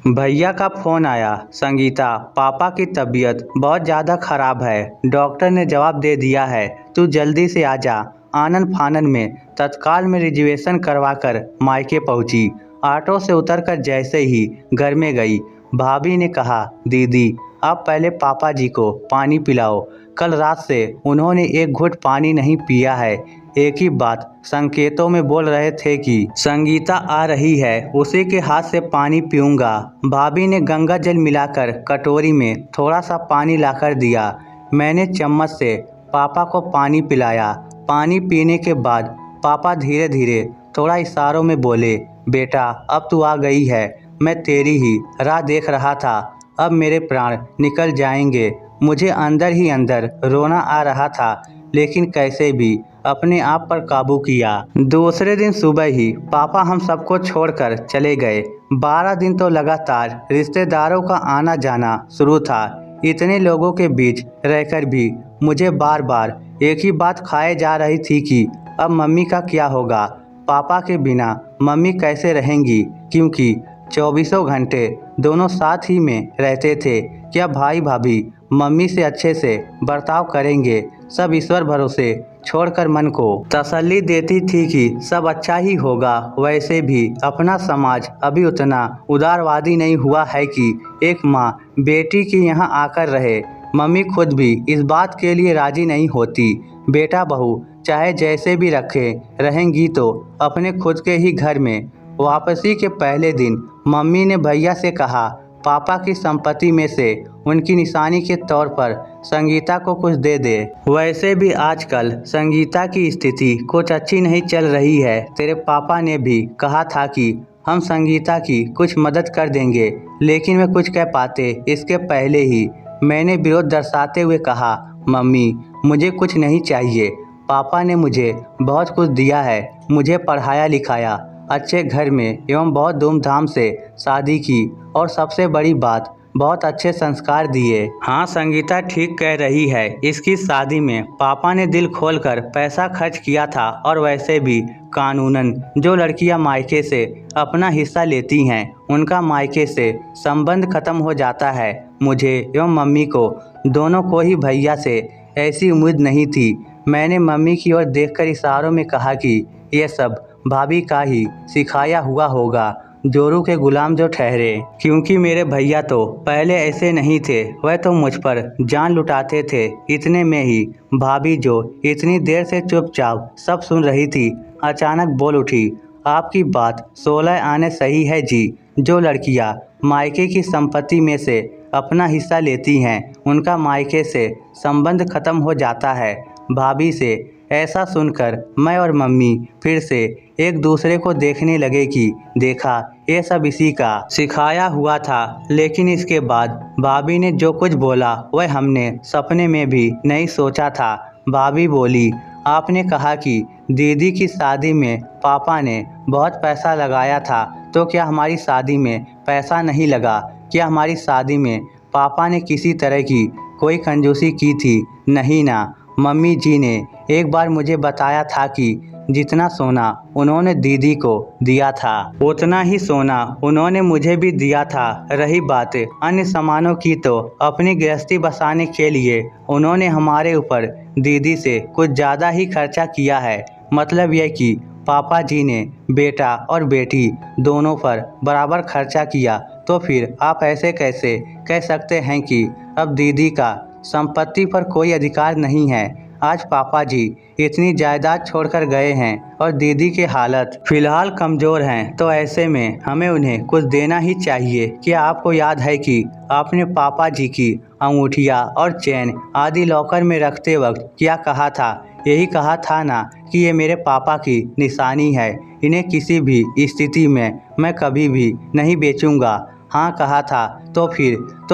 भैया का फोन आया। संगीता, पापा की तबीयत बहुत ज़्यादा खराब है। डॉक्टर ने जवाब दे दिया है, तू जल्दी से आ जा। आनन फानन में तत्काल में रिजर्वेशन करवाकर मायके पहुंची। ऑटो से उतरकर जैसे ही घर में गई, भाभी ने कहा, दीदी आप पहले पापा जी को पानी पिलाओ। कल रात से उन्होंने एक घुट पानी नहीं पिया है। एक ही बात संकेतों में बोल रहे थे कि संगीता आ रही है, उसी के हाथ से पानी पीऊंगा। भाभी ने गंगा जल मिलाकर कटोरी में थोड़ा सा पानी लाकर दिया। मैंने चम्मच से पापा को पानी पिलाया। पानी पीने के बाद पापा धीरे धीरे थोड़ा इशारों में बोले, बेटा अब तू आ गई है, मैं तेरी ही राह देख रहा था। अब मेरे प्राण निकल जाएंगे। मुझे अंदर ही अंदर रोना आ रहा था, लेकिन कैसे भी अपने आप पर काबू किया। दूसरे दिन सुबह ही पापा हम सबको छोड़कर चले गए। 12 दिन तो लगातार रिश्तेदारों का आना जाना शुरू था। इतने लोगों के बीच रहकर भी मुझे बार बार एक ही बात खाए जा रही थी कि अब मम्मी का क्या होगा। पापा के बिना मम्मी कैसे रहेंगी, क्योंकि 24 घंटे दोनों साथ ही में रहते थे। क्या भाई भाभी मम्मी से अच्छे से बर्ताव करेंगे? सब ईश्वर भरोसे छोड़कर मन को तसल्ली देती थी कि सब अच्छा ही होगा। वैसे भी अपना समाज अभी उतना उदारवादी नहीं हुआ है कि एक माँ बेटी के यहाँ आकर रहे। मम्मी खुद भी इस बात के लिए राजी नहीं होती। बेटा बहू चाहे जैसे भी रखे रहेंगी तो अपने खुद के ही घर में। वापसी के पहले दिन मम्मी ने भैया से कहा, पापा की संपत्ति में से उनकी निशानी के तौर पर संगीता को कुछ दे दे। वैसे भी आजकल संगीता की स्थिति कुछ अच्छी नहीं चल रही है। तेरे पापा ने भी कहा था कि हम संगीता की कुछ मदद कर देंगे, लेकिन वे कुछ कह पाते इसके पहले ही मैंने विरोध दर्शाते हुए कहा, मम्मी मुझे कुछ नहीं चाहिए। पापा ने मुझे बहुत कुछ दिया है, मुझे पढ़ाया लिखाया, अच्छे घर में एवं बहुत धूमधाम से शादी की, और सबसे बड़ी बात बहुत अच्छे संस्कार दिए। हाँ, संगीता ठीक कह रही है। इसकी शादी में पापा ने दिल खोलकर पैसा खर्च किया था, और वैसे भी कानूनन जो लड़कियां मायके से अपना हिस्सा लेती हैं, उनका मायके से संबंध खत्म हो जाता है। मुझे एवं मम्मी को दोनों को ही भैया से ऐसी उम्मीद नहीं थी। मैंने मम्मी की ओर देखकर इशारों में कहा कि यह सब भाभी का ही सिखाया हुआ होगा, जोरू के गुलाम जो ठहरे। क्योंकि मेरे भैया तो पहले ऐसे नहीं थे, वह तो मुझ पर जान लुटाते थे। इतने में ही भाभी, जो इतनी देर से चुपचाप सब सुन रही थी, अचानक बोल उठी, आपकी बात 16 आने सही है जी। जो लड़कियां मायके की संपत्ति में से अपना हिस्सा लेती हैं, उनका मायके से संबंध खत्म हो जाता है। भाभी से ऐसा सुनकर मैं और मम्मी फिर से एक दूसरे को देखने लगे कि देखा, ये सब इसी का सिखाया हुआ था। लेकिन इसके बाद भाभी ने जो कुछ बोला वह हमने सपने में भी नहीं सोचा था। भाभी बोली, आपने कहा कि दीदी की शादी में पापा ने बहुत पैसा लगाया था, तो क्या हमारी शादी में पैसा नहीं लगा? क्या हमारी शादी में पापा ने किसी तरह की कोई कंजूसी की थी? नहीं ना। मम्मी जी ने एक बार मुझे बताया था कि जितना सोना उन्होंने दीदी को दिया था, उतना ही सोना उन्होंने मुझे भी दिया था। रही बात अन्य सामानों की, तो अपनी गृहस्थी बसाने के लिए उन्होंने हमारे ऊपर दीदी से कुछ ज़्यादा ही खर्चा किया है। मतलब यह कि पापा जी ने बेटा और बेटी दोनों पर बराबर खर्चा किया। तो फिर आप ऐसे कैसे कह सकते हैं कि अब दीदी का संपत्ति पर कोई अधिकार नहीं है? आज पापा जी इतनी जायदाद छोड़कर गए हैं और दीदी की हालत फिलहाल कमज़ोर हैं, तो ऐसे में हमें उन्हें कुछ देना ही चाहिए। क्या आपको याद है कि आपने पापा जी की अंगूठियाँ और चैन आदि लॉकर में रखते वक्त क्या कहा था? यही कहा था ना कि ये मेरे पापा की निशानी है, इन्हें किसी भी स्थिति में मैं कभी भी नहीं बेचूंगा। हाँ कहा था। तो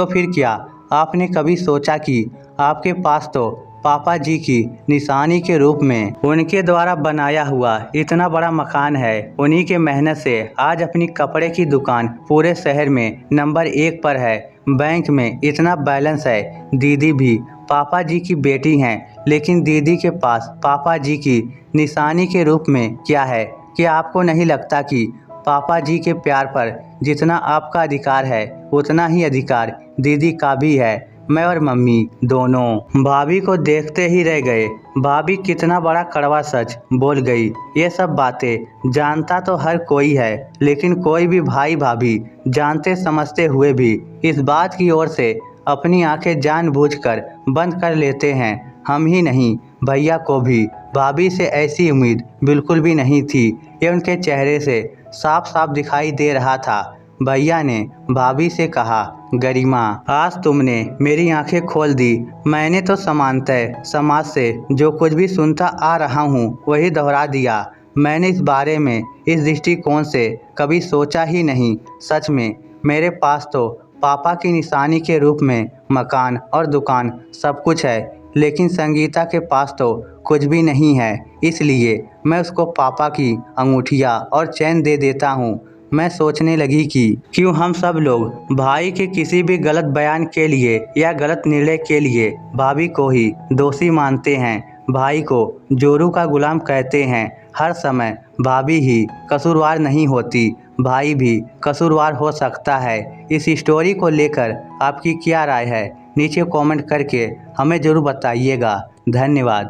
फिर क्या आपने कभी सोचा कि आपके पास तो पापा जी की निशानी के रूप में उनके द्वारा बनाया हुआ इतना बड़ा मकान है। उन्हीं के मेहनत से आज अपनी कपड़े की दुकान पूरे शहर में नंबर 1 पर है। बैंक में इतना बैलेंस है। दीदी भी पापा जी की बेटी हैं, लेकिन दीदी के पास पापा जी की निशानी के रूप में क्या है? क्या आपको नहीं लगता कि पापा जी के प्यार पर जितना आपका अधिकार है उतना ही अधिकार दीदी का भी है। मैं और मम्मी दोनों भाभी को देखते ही रह गए। भाभी कितना बड़ा कड़वा सच बोल गई। ये सब बातें जानता तो हर कोई है, लेकिन कोई भी भाई भाभी जानते समझते हुए भी इस बात की ओर से अपनी आंखें जानबूझकर बंद कर लेते हैं। हम ही नहीं, भैया को भी भाभी से ऐसी उम्मीद बिल्कुल भी नहीं थी। ये उनके चेहरे से साफ साफ दिखाई दे रहा था। भैया ने भाभी से कहा, गरिमा, आज तुमने मेरी आंखें खोल दी। मैंने तो समानतः समाज से जो कुछ भी सुनता आ रहा हूँ वही दोहरा दिया। मैंने इस बारे में इस दृष्टिकोण से कभी सोचा ही नहीं। सच में मेरे पास तो पापा की निशानी के रूप में मकान और दुकान सब कुछ है, लेकिन संगीता के पास तो कुछ भी नहीं है। इसलिए मैं उसको पापा की अंगूठियाँ और चैन दे देता हूँ। मैं सोचने लगी कि क्यों हम सब लोग भाई के किसी भी गलत बयान के लिए या गलत निर्णय के लिए भाभी को ही दोषी मानते हैं। भाई को जोरू का गुलाम कहते हैं। हर समय भाभी ही कसूरवार नहीं होती, भाई भी कसूरवार हो सकता है। इस स्टोरी को लेकर आपकी क्या राय है? नीचे कमेंट करके हमें ज़रूर बताइएगा। धन्यवाद।